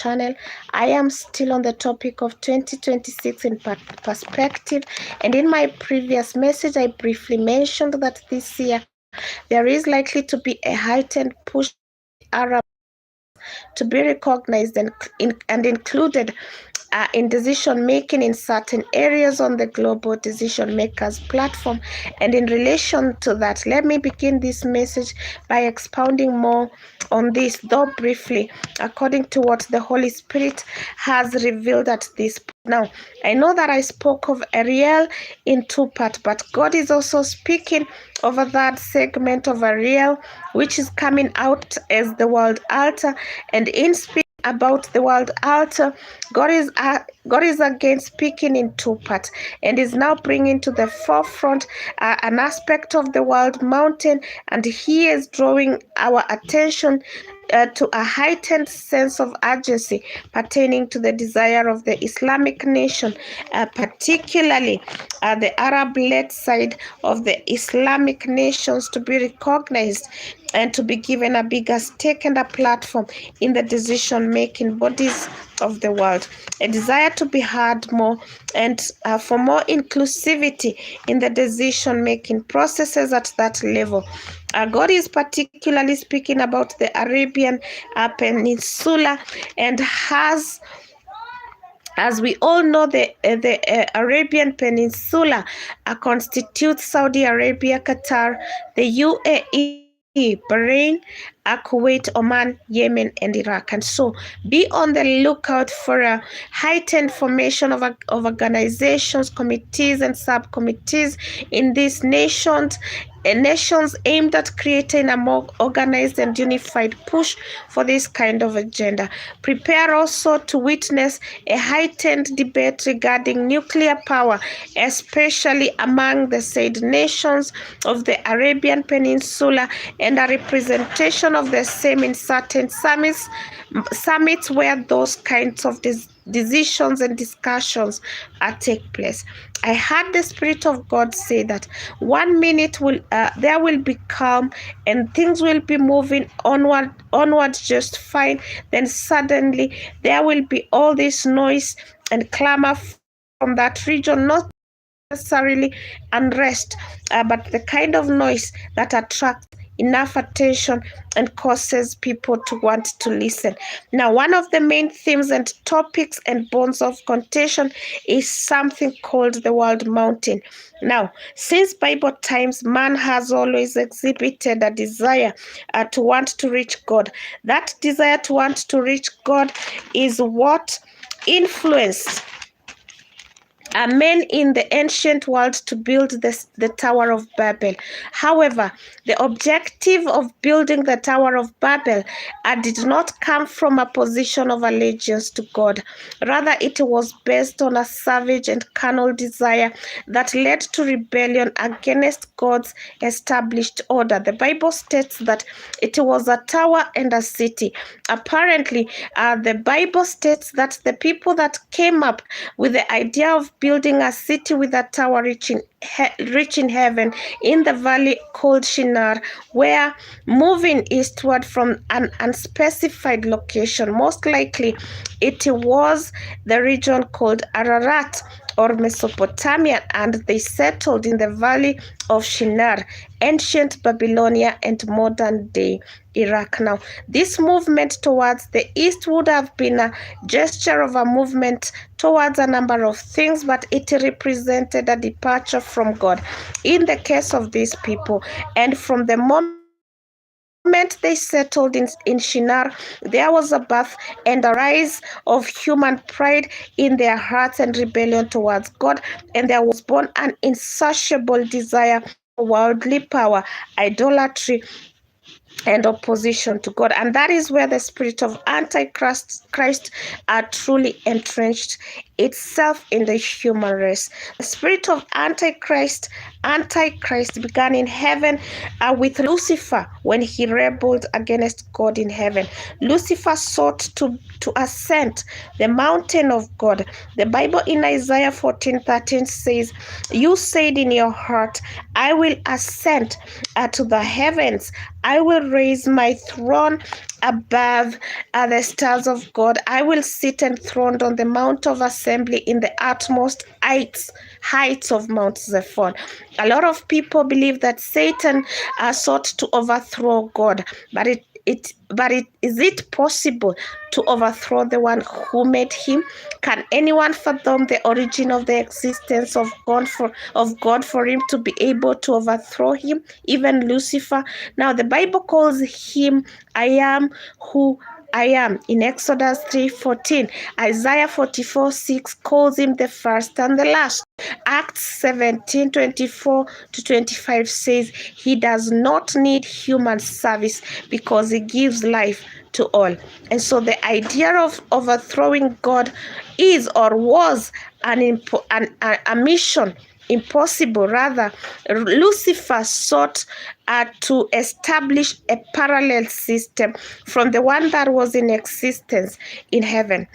channel. I am still on the topic of 2026 in perspective, and in my previous message I briefly mentioned that this year there is likely to be a heightened push Arab to be recognized and included in decision making in certain areas on the global decision makers platform. And in relation to that, let me begin this message by expounding more on this, though briefly, according to what the Holy Spirit has revealed at this point. Now, I know that I spoke of Ariel in two parts, but God is also speaking over that segment of Ariel, which is coming out as the world altar. And in speaking about the world altar, God is again speaking in two parts, and is now bringing to the forefront an aspect of the world mountain, and He is drawing our attention to a heightened sense of urgency pertaining to the desire of the Islamic nation, particularly the Arab-led side of the Islamic nations, to be recognized and to be given a bigger stake and a platform in the decision-making bodies of the world. A desire to be heard more and for more inclusivity in the decision-making processes at that level. God is particularly speaking about the Arabian Peninsula, and as we all know, the Arabian Peninsula constitutes Saudi Arabia, Qatar, the UAE, Bahrain, Kuwait, Oman, Yemen, and Iraq. And so be on the lookout for a heightened formation of organizations, committees, and subcommittees in these nations aimed at creating a more organized and unified push for this kind of agenda. Prepare also to witness a heightened debate regarding nuclear power, especially among the said nations of the Arabian Peninsula, and a representation of the same in certain summits where those kinds of decisions and discussions take place. I heard the Spirit of God say that 1 minute there will be calm and things will be moving onward just fine. Then suddenly there will be all this noise and clamor from that region, not necessarily unrest, but the kind of noise that attracts enough attention and causes people to want to listen. Now, one of the main themes and topics and bones of contention is something called the world mountain. Now, since Bible times, man has always exhibited a desire to want to reach God. That desire to want to reach God is what influenced men in the ancient world to build the Tower of Babel. However, the objective of building the Tower of Babel did not come from a position of allegiance to God. Rather, it was based on a savage and carnal desire that led to rebellion against God's established order. The Bible states that it was a tower and a city. Apparently, the Bible states that the people that came up with the idea of building a city with a tower reaching heaven in the valley called Shinar were moving eastward from an unspecified location. Most likely, it was the region called Ararat or Mesopotamia, and they settled in the valley of Shinar, ancient Babylonia and modern day Iraq. Now, this movement towards the east would have been a gesture of a movement towards a number of things, but it represented a departure from God in the case of these people. And from the moment they settled in Shinar, there was a birth and a rise of human pride in their hearts and rebellion towards God, and there was born an insatiable desire for worldly power, idolatry, and opposition to God. And that is where the spirit of Antichrist are truly entrenched itself in the human race. The spirit of Antichrist began in heaven with Lucifer when he rebelled against God in heaven. Lucifer sought to ascend the mountain of God. The Bible in Isaiah 14:13 says, "You said in your heart, I will ascend to the heavens. I will will raise my throne above the stars of God. I will sit enthroned on the Mount of Assembly in the utmost heights of Mount Zephon. A lot of people believe that Satan sought to overthrow God, but is it possible to overthrow the one who made him? Can anyone fathom the origin of the existence of God for him to be able to overthrow him? Even Lucifer. Now the Bible calls him I am who I am in Exodus 3:14. Isaiah 44:6 calls him the first and the last. Acts 17:24-25 says he does not need human service because he gives life to all. And so the idea of overthrowing God is or was a mission impossible. Rather, Lucifer sought to establish a parallel system from the one that was in existence in heaven.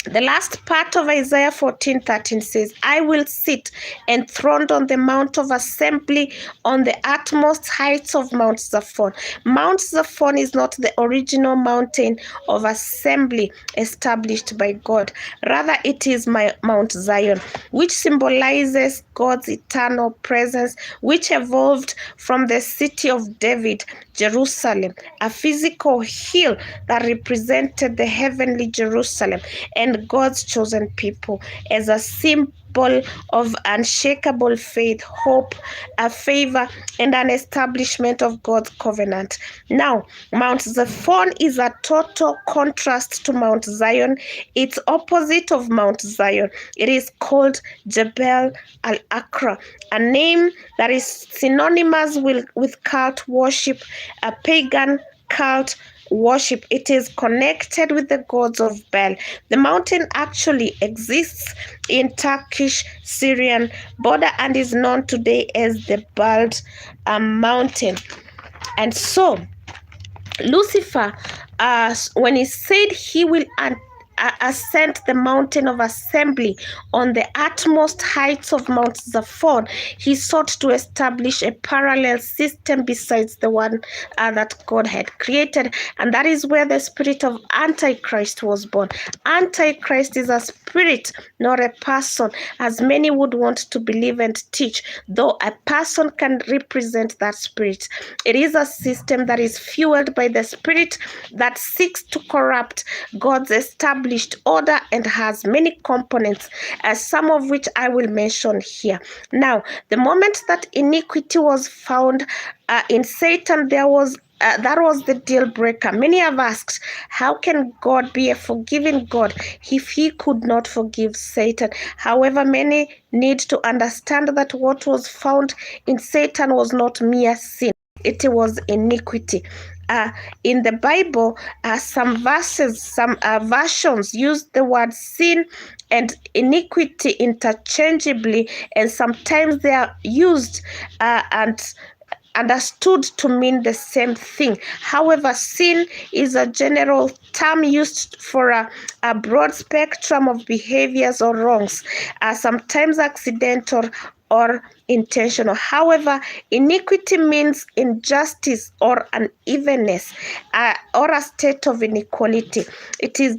The last part of Isaiah 14:13 says, I will sit enthroned on the Mount of Assembly on the utmost heights of Mount Zephon. Mount Zephon is not the original mountain of assembly established by God. Rather, it is Mount Zion, which symbolizes God's eternal presence, which evolved from the city of David, Jerusalem, a physical hill that represented the heavenly Jerusalem and God's chosen people as a symbol of unshakable faith, hope, a favor, and an establishment of God's covenant. Now, Mount Zephon is a total contrast to Mount Zion. It's opposite of Mount Zion. It is called Jebel al-Akra, a name that is synonymous with cult worship, a pagan cult worship. It is connected with the gods of Baal. The mountain actually exists in Turkish Syrian border and is known today as the Bald Mountain. And so Lucifer, when he said he will ascend the mountain of assembly on the utmost heights of Mount Zephon, he sought to establish a parallel system besides the one that God had created. And that is where the spirit of Antichrist was born. Antichrist is a spirit, not a person, as many would want to believe and teach, though a person can represent that spirit. It is a system that is fueled by the spirit that seeks to corrupt God's established order and has many components, some of which I will mention here. Now, the moment that iniquity was found in Satan, that was the deal breaker. Many have asked, how can God be a forgiving God if he could not forgive Satan? However, many need to understand that what was found in Satan was not mere sin. It was iniquity. In the Bible, some versions use the word sin and iniquity interchangeably, and sometimes they are used and understood to mean the same thing. However, sin is a general term used for a broad spectrum of behaviors or wrongs, sometimes accidental or intentional. However, iniquity means injustice or unevenness, or a state of inequality. It is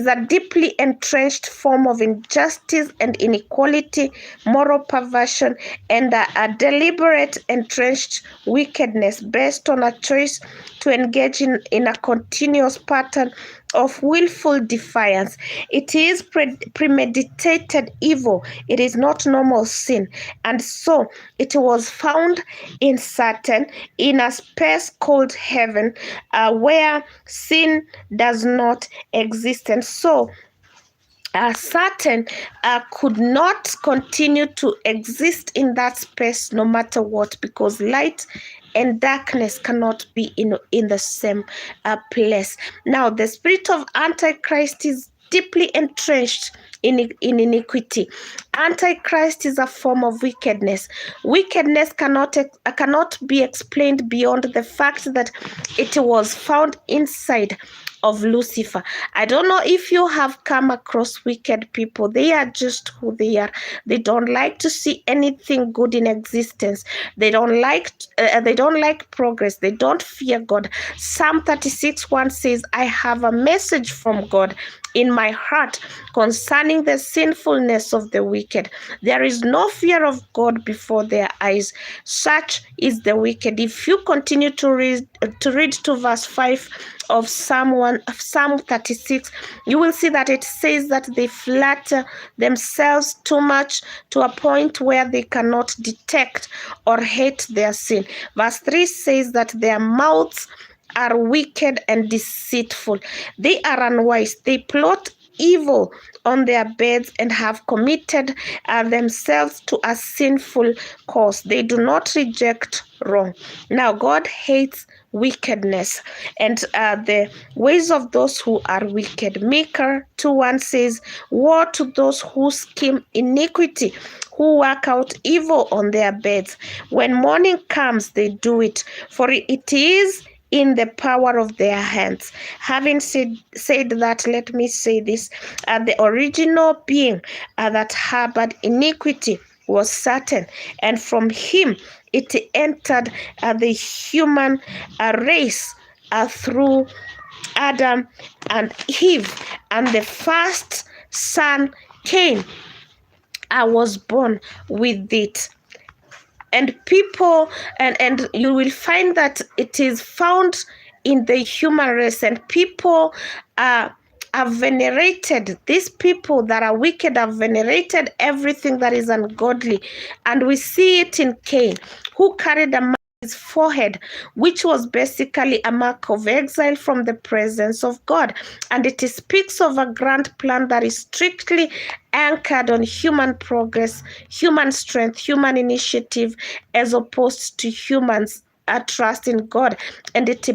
a deeply entrenched form of injustice and inequality, moral perversion, and a deliberate entrenched wickedness based on a choice to engage in a continuous pattern of willful defiance. It is premeditated evil. It is not normal sin. And so it was found in Satan, in a space called heaven, where sin does not exist. And so Satan could not continue to exist in that space no matter what, because light and darkness cannot be in the same place. Now, the spirit of Antichrist is deeply entrenched in iniquity. Antichrist is a form of wickedness. Wickedness cannot be explained beyond the fact that it was found inside of Lucifer. I don't know if you have come across wicked people. They are just who they are. They don't like to see anything good in existence. They don't like progress. They don't fear God. Psalm 36:1 says, I have a message from God in my heart concerning the sinfulness of the wicked. There is no fear of God before their eyes. Such is the wicked. If you continue to read to verse 5 of Psalm 36, you will see that it says that they flatter themselves too much to a point where they cannot detect or hate their sin. Verse 3 says that their mouths are wicked and deceitful. They are unwise. They plot evil on their beds and have committed themselves to a sinful cause. They do not reject wrong. Now, God hates wickedness and the ways of those who are wicked. Micah 2:1 says, woe to those who scheme iniquity, who work out evil on their beds. When morning comes, they do it, for it is in the power of their hands. Having said that, let me say this. The original being that harbored iniquity was Satan, and from him it entered the human race through Adam and Eve, and the first son, Cain, was born with it. And people, and you will find that it is found in the human race, and people are venerated. These people that are wicked have venerated everything that is ungodly, and we see it in Cain, who carried a mark on his forehead, which was basically a mark of exile from the presence of God. And it speaks of a grand plan that is strictly anchored on human progress, human strength, human initiative, as opposed to humans' trust in God. And it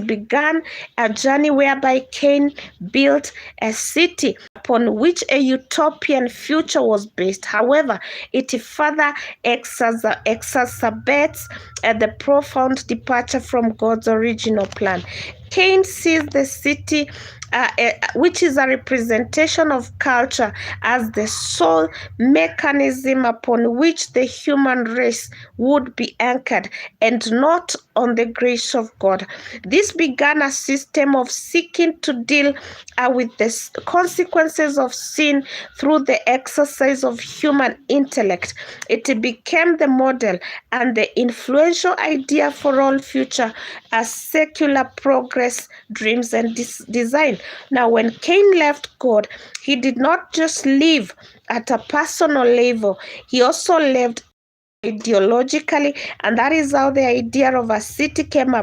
began a journey whereby Cain built a city upon which a utopian future was based. However, it further exacerbates the profound departure from God's original plan. Cain sees the city, which is a representation of culture, as the sole mechanism upon which the human race would be anchored, and not on the grace of God. This began a system of seeking to deal with the consequences of sin through the exercise of human intellect. It became the model and the influential idea for all future secular progress, dreams, and design. Now, when Cain left God, he did not just live at a personal level, he also lived ideologically, and that is how the idea of a city came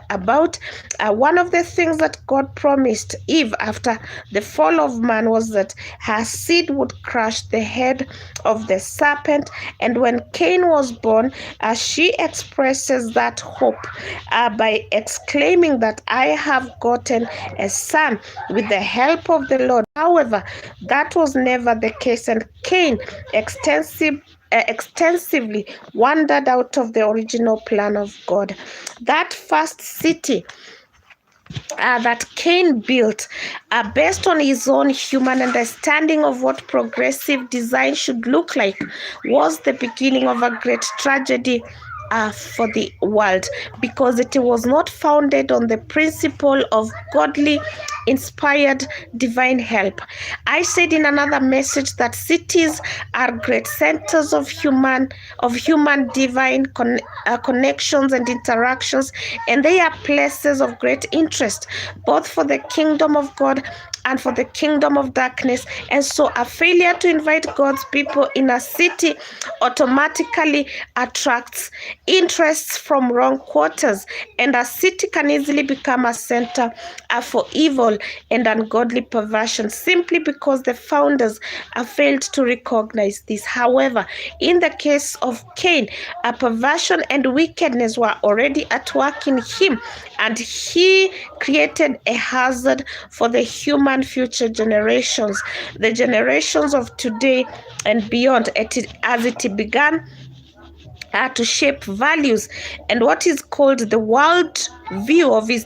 about. One of the things that God promised Eve after the fall of man was that her seed would crush the head of the serpent. And when Cain was born, she expresses that hope by exclaiming that I have gotten a son with the help of the Lord. However, that was never the case, and Cain extensively wandered out of the original plan of God. That first city that Cain built, based on his own human understanding of what progressive design should look like, was the beginning of a great tragedy for the world, because it was not founded on the principle of godly inspired divine help. I said in another message that cities are great centers of human divine connections and interactions, and they are places of great interest both for the kingdom of God and for the kingdom of darkness. And so a failure to invite God's people in a city automatically attracts interests from wrong quarters, and a city can easily become a center for evil and ungodly perversion, simply because the founders have failed to recognize this. However, in the case of Cain, a perversion and wickedness were already at work in him, and he created a hazard for the human future generations, the generations of today and beyond. As it began to shape values and what is called the world view of his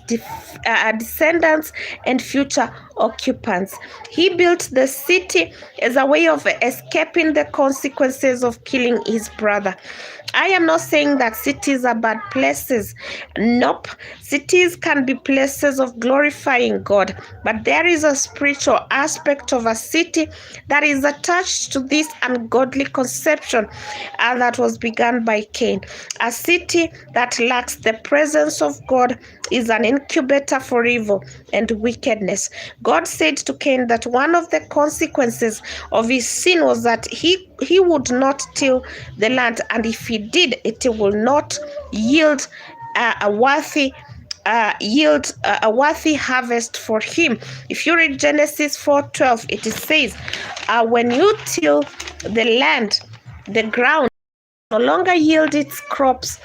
descendants and future occupants. He built the city as a way of escaping the consequences of killing his brother. I am not saying that cities are bad places. Nope. Cities can be places of glorifying God, but there is a spiritual aspect of a city that is attached to this ungodly conception that was begun by Cain. A city that lacks the presence of God is an incubator for evil and wickedness. God said to Cain that one of the consequences of his sin was that he would not till the land, and if he did, it will not yield a worthy a worthy harvest for him. If you read Genesis 4:12, it says, when you till the land, the ground no longer yield its crops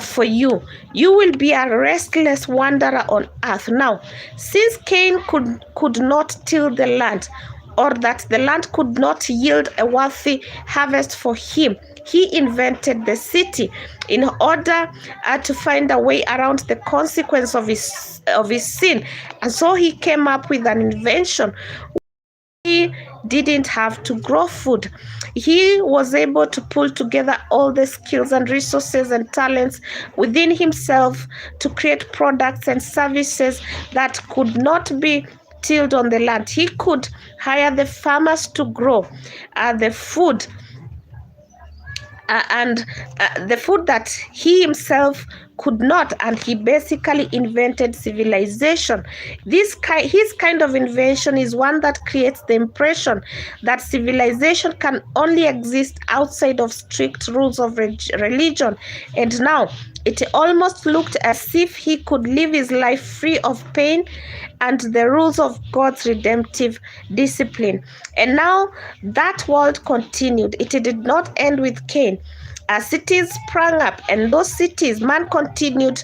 for you. You will be a restless wanderer on earth. Now, since Cain could not till the land, or that the land could not yield a worthy harvest for him, he invented the city in order to find a way around the consequence of his sin. And so he came up with an invention. He didn't have to grow food. He was able to pull together all the skills and resources and talents within himself to create products and services that could not be tilled on the land. He could hire the farmers to grow the food and the food that he himself could not, and he basically invented civilization. His kind of invention is one that creates the impression that civilization can only exist outside of strict rules of religion. And now it almost looked as if he could live his life free of pain and the rules of God's redemptive discipline. And now that world continued. It did not end with Cain. Cities sprang up, and those cities, man continued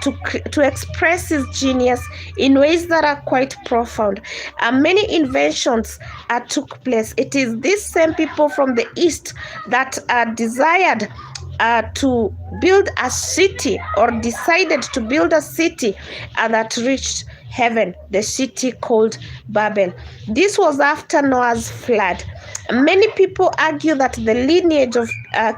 to express his genius in ways that are quite profound. Many inventions took place. It is these same people from the East that desired to build a city, or decided to build a city that reached heaven, the city called Babel. This was after Noah's flood. Many people argue that the lineage of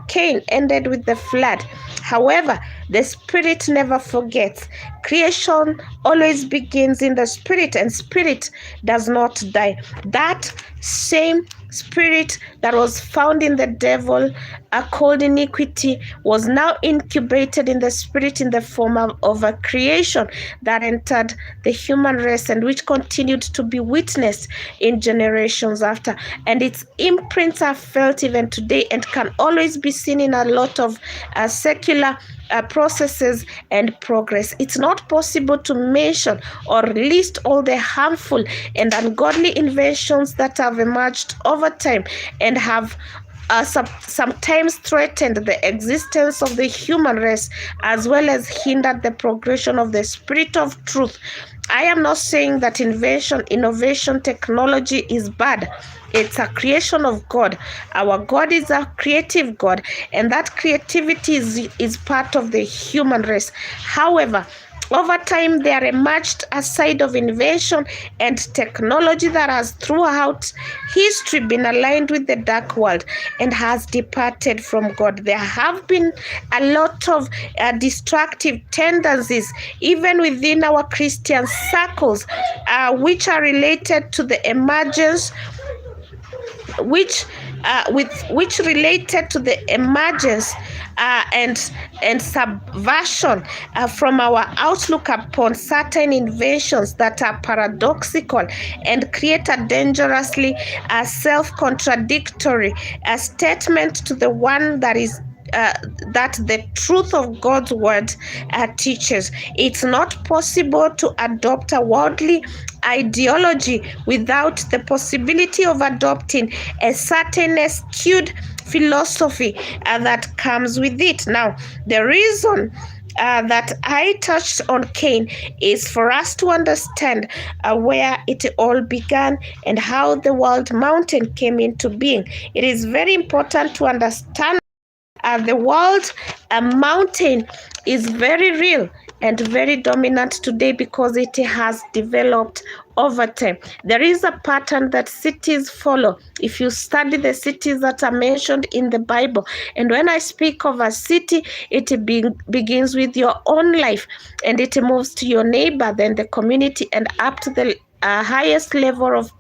Cain ended with the flood. However, the spirit never forgets. Creation always begins in the spirit, and spirit does not die. That same spirit that was found in the devil, called iniquity, was now incubated in the spirit in the form of a creation that entered the human race, and which continued to be witnessed in generations after. And its imprints are felt even today and can always be seen in a lot of secular processes and progress. It's not possible to mention or list all the harmful and ungodly inventions that have emerged over time and have sometimes threatened the existence of the human race, as well as hindered the progression of the spirit of truth. I am not saying that innovation, technology is bad. It's a creation of God. Our God is a creative God, and that creativity is part of the human race. However, over time, there emerged a side of invention and technology that has throughout history been aligned with the dark world and has departed from God. There have been a lot of destructive tendencies, even within our Christian circles, which are related to the emergence which related to the emergence and subversion from our outlook upon certain inventions that are paradoxical and create a dangerously self-contradictory statement to the one that is that the truth of God's word teaches. It's not possible to adopt a worldly ideology without the possibility of adopting a certain skewed philosophy that comes with it. Now, the reason that I touched on Cain is for us to understand where it all began and how the world mountain came into being. It is very important to understand The world mountain is very real and very dominant today because it has developed over time. There is a pattern that cities follow if you study the cities that are mentioned in the Bible. And when I speak of a city, it begins with your own life, and it moves to your neighbor, then the community, and up to the highest level of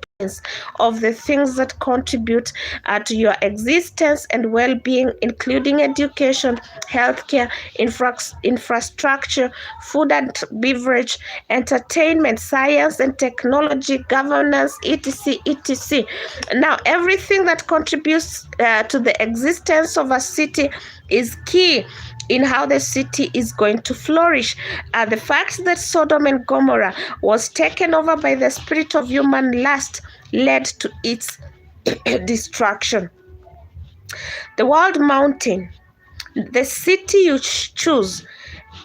the things that contribute to your existence and well-being, including education, healthcare, infrastructure, food and beverage, entertainment, science and technology, governance, etc., etc. Now, everything that contributes to the existence of a city is key in how the city is going to flourish. The fact that Sodom and Gomorrah was taken over by the spirit of human lust led to its destruction. The world mountain, the city you choose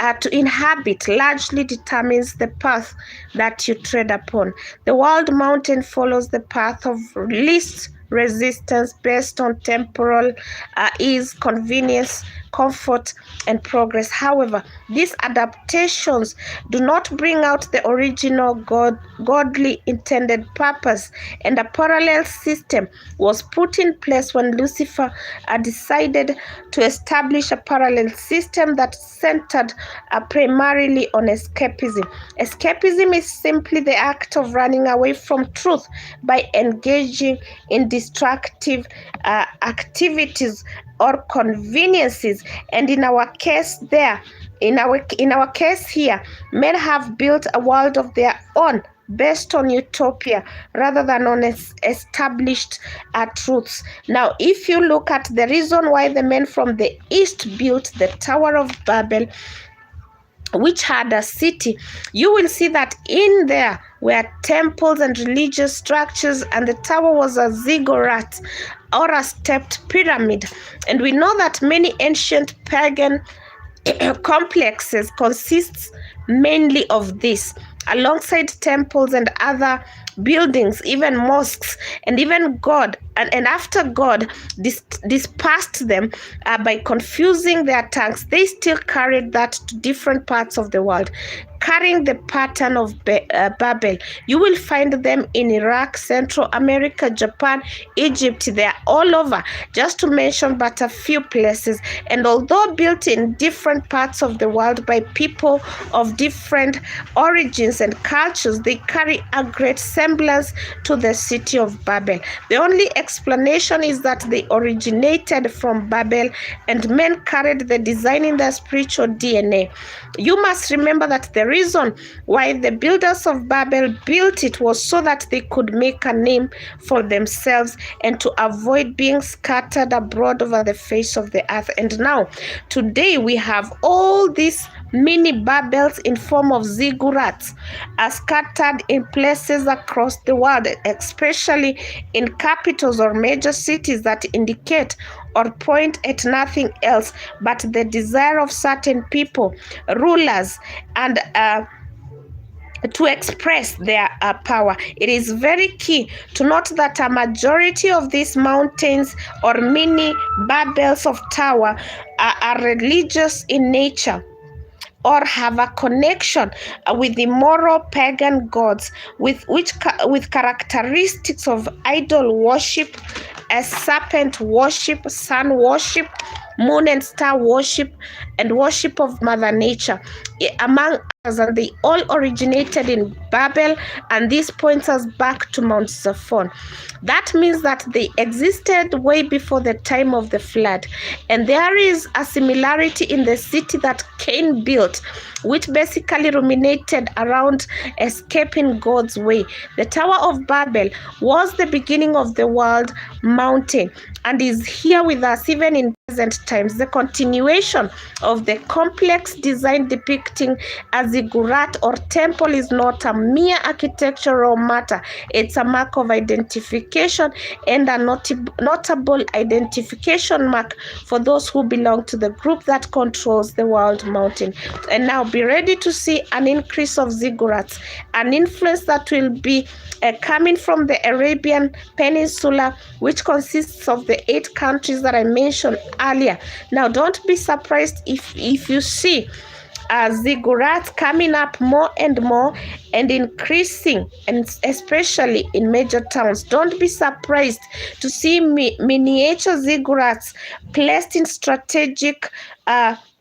to inhabit largely determines the path that you tread upon. The world mountain follows the path of least resistance based on temporal ease, convenience, comfort, and progress. However, these adaptations do not bring out the original godly intended purpose, and a parallel system was put in place when Lucifer decided to establish a parallel system that centered primarily on escapism. Escapism is simply the act of running away from truth by engaging in destructive activities or conveniences. And in our case here, men have built a world of their own based on utopia rather than on established truths. Now, if you look at the reason why the men from the east built the Tower of Babel, which had a city, you will see that in there were temples and religious structures, and the tower was a ziggurat or a stepped pyramid. And we know that many ancient pagan complexes consists mainly of this, alongside temples and other buildings, even mosques, and even God. And after God dispersed them by confusing their tongues, they still carried that to different parts of the world, carrying the pattern of Babel. You will find them in Iraq, Central America, Japan, Egypt. They are all over, just to mention but a few places. And although built in different parts of the world by people of different origins and cultures, they carry a great semblance to the city of Babel. The only explanation is that they originated from Babel, and men carried the design in their spiritual DNA. You must remember that the reason why the builders of Babel built it was so that they could make a name for themselves and to avoid being scattered abroad over the face of the earth. And now, today, we have all these mini Babels in form of ziggurats are scattered in places across the world, especially in capitals or major cities that indicate or point at nothing else but the desire of certain people, rulers, and to express their power. It is very key to note that a majority of these mountains or mini Babels of tower are religious in nature, or have a connection with immoral pagan gods with characteristics of idol worship, serpent worship, sun worship, moon and star worship, and worship of Mother Nature, among others. And they all originated in Babel, and this points us back to Mount Zaphon. That means that they existed way before the time of the flood. And there is a similarity in the city that Cain built, which basically ruminated around escaping God's way. The Tower of Babel was the beginning of the world mountain and is here with us even in present times. The continuation of the complex design depicting a ziggurat or temple is not a mere architectural matter. It's a mark of identification and a notable identification mark for those who belong to the group that controls the world mountain. And now be ready to see an increase of ziggurats, an influence that will be coming from the Arabian Peninsula, which consists of the 8 countries that I mentioned earlier. Now, don't be surprised if you see ziggurats coming up more and more and increasing, and especially in major towns. Don't be surprised to see miniature ziggurats placed in strategic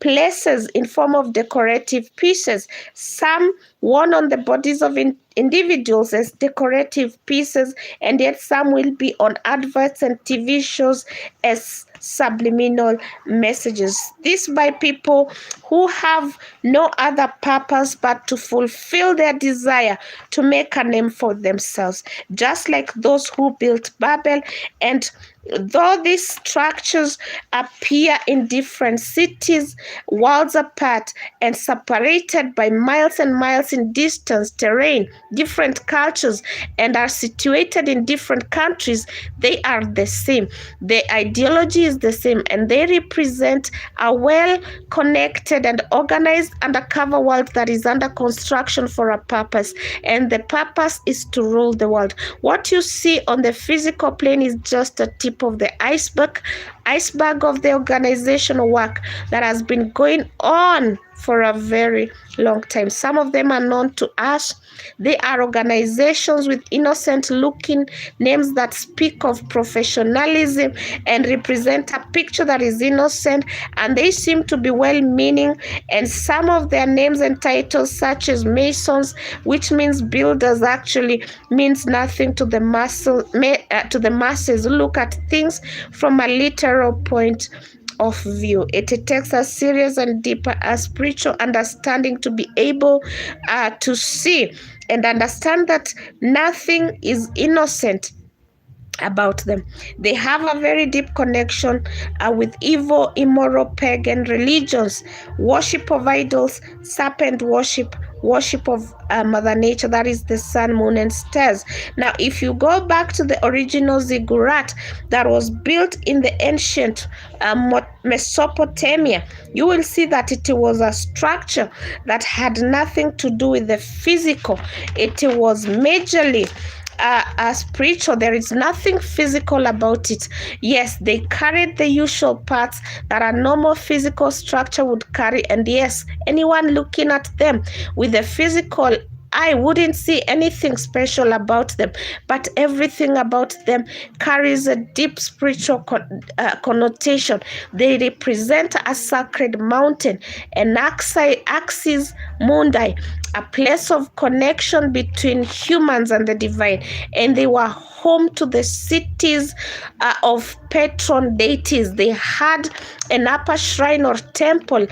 places in form of decorative pieces, some worn on the bodies of individuals as decorative pieces, and yet some will be on adverts and TV shows as subliminal messages. This by people who have no other purpose but to fulfill their desire to make a name for themselves, just like those who built Babel. And though these structures appear in different cities, worlds apart, and separated by miles and miles in distance, terrain, different cultures, and are situated in different countries, they are the same. The ideology is the same, and they represent a well-connected and organized undercover world that is under construction for a purpose, and the purpose is to rule the world. What you see on the physical plane is just a tip of the iceberg of the organizational work that has been going on for a very long time. Some of them are known to us. They are organizations with innocent looking names that speak of professionalism and represent a picture that is innocent, and they seem to be well meaning. And some of their names and titles, such as Masons, which means builders, actually means nothing to the masses who look at things from a literal point of view. It takes a serious and deeper spiritual understanding to be able to see and understand that nothing is innocent about them. They have a very deep connection with evil, immoral, pagan religions, worship of idols, serpent worship, worship of Mother Nature, that is the sun, moon, and stars. Now, if you go back to the original ziggurat that was built in the ancient Mesopotamia, you will see that it was a structure that had nothing to do with the physical. It was majorly spiritual. There is nothing physical about it. Yes, they carried the usual parts that a normal physical structure would carry, and yes, anyone looking at them with the physical I wouldn't see anything special about them, but everything about them carries a deep spiritual connotation. They represent a sacred mountain, an axis mundi, a place of connection between humans and the divine, and they were home to the cities of patron deities. They had an upper shrine or temple,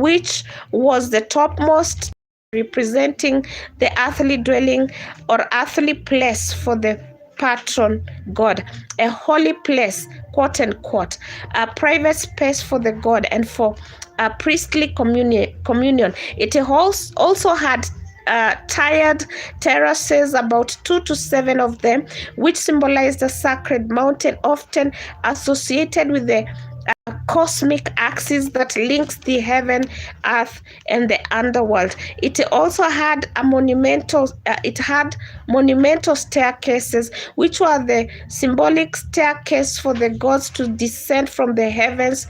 which was the topmost, representing the earthly dwelling or earthly place for the patron god, a holy place, quote unquote, a private space for the god and for a priestly communion. It also had tiered terraces, about 2 to 7 of them, which symbolized the sacred mountain, often associated with the cosmic axis that links the heaven, earth, and the underworld. It also had a monumental staircases, which were the symbolic staircase for the gods to descend from the heavens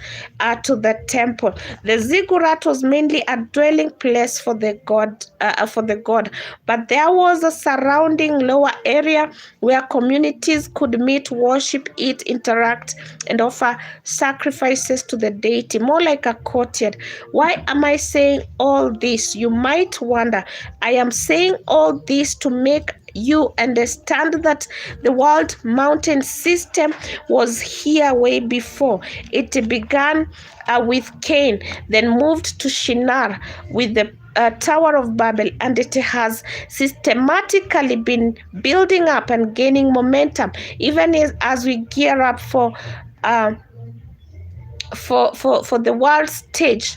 to the temple. The ziggurat was mainly a dwelling place for the god, but there was a surrounding lower area where communities could meet, worship, eat, interact, and offer sacrifices to the deity, more like a courtyard. Why am I saying all this? You might wonder. I am saying all this to make you understand that the world mountain system was here way before. It began with Cain, then moved to Shinar with the Tower of Babel, and it has systematically been building up and gaining momentum, even as we gear up for for the world stage,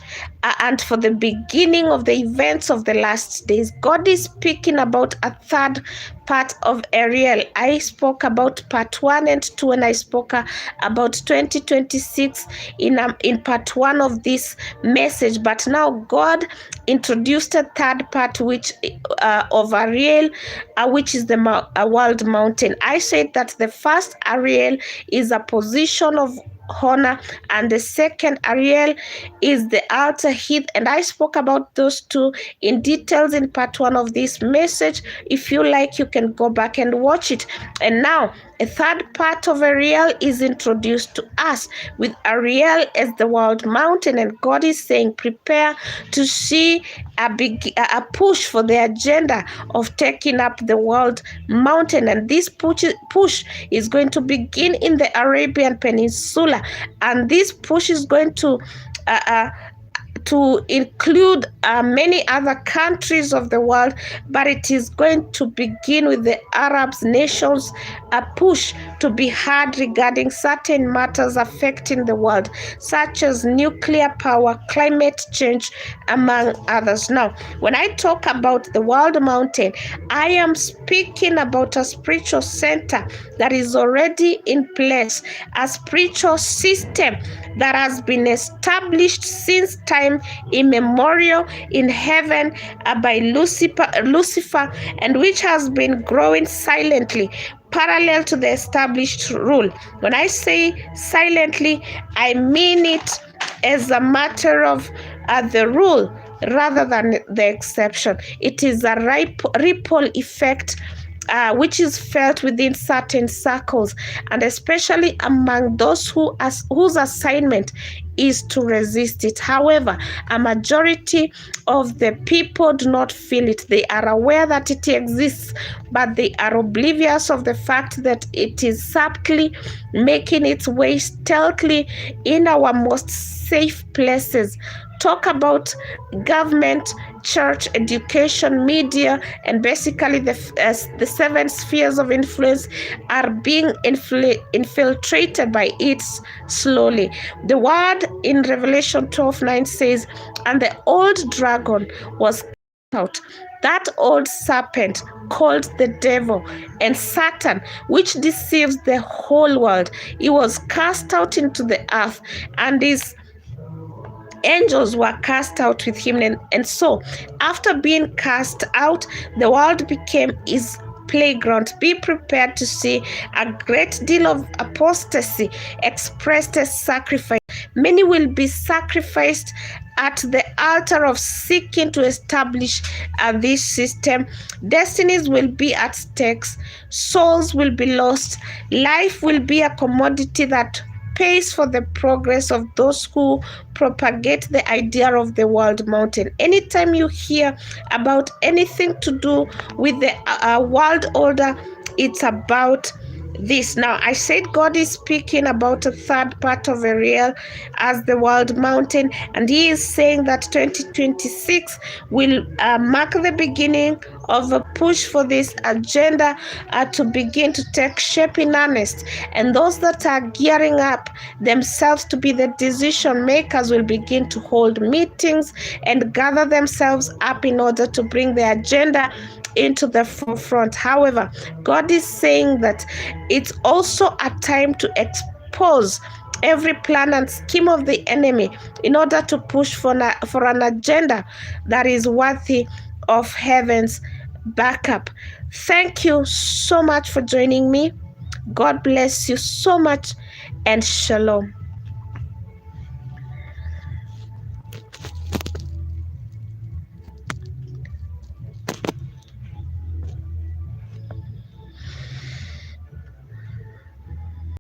and for the beginning of the events of the last days. God is speaking about a third part of Ariel. I spoke about part 1 and 2, and I spoke about 2026 in part 1 of this message. But now God introduced a third part, which of Ariel, which is the world mountain. I said that the first Ariel is a position of honor, and the second Ariel is the altar heath, and I spoke about those two in details in part 1 of this message. If you like, you can go back and watch it. And now a third part of Ariel is introduced to us, with Ariel as the world mountain, and God is saying, prepare to see a push for the agenda of taking up the world mountain. And this push is going to begin in the Arabian Peninsula, and this push is going to include many other countries of the world, but it is going to begin with the Arab nations, a push to be heard regarding certain matters affecting the world, such as nuclear power, climate change, among others. Now, when I talk about the world mountain, I am speaking about a spiritual center that is already in place, a spiritual system that has been established since time immemorial in heaven by Lucifer, and which has been growing silently parallel to the established rule. When I say silently, I mean it as a matter of the rule rather than the exception. It is a ripple effect which is felt within certain circles, and especially among those whose assignment is to resist it. However, a majority of the people do not feel it. They are aware that it exists, but they are oblivious of the fact that it is subtly making its way stealthily in our most safe places. Talk about government, church, education, media, and basically the 7 spheres of influence are being infiltrated by it slowly. The word in Revelation 12:9 says, and the old dragon was out, that old serpent called the devil and Satan, which deceives the whole world. He was cast out into the earth, and his angels were cast out with him. And so, after being cast out, the world became his playground. Be prepared to see a great deal of apostasy expressed as sacrifice. Many will be sacrificed at the altar of seeking to establish this system. Destinies will be at stakes. Souls will be lost. Life will be a commodity that pays for the progress of those who propagate the idea of the world mountain. Anytime you hear about anything to do with the world order, it's about this. Now, I said God is speaking about a third part of Ariel as the world mountain, and he is saying that 2026 will mark the beginning of a push for this agenda to begin to take shape in earnest. And those that are gearing up themselves to be the decision makers will begin to hold meetings and gather themselves up in order to bring the agenda into the forefront. However, God is saying that it's also a time to expose every plan and scheme of the enemy in order to push for an agenda that is worthy of heaven's backup. Thank you so much for joining me. God bless you so much, and shalom.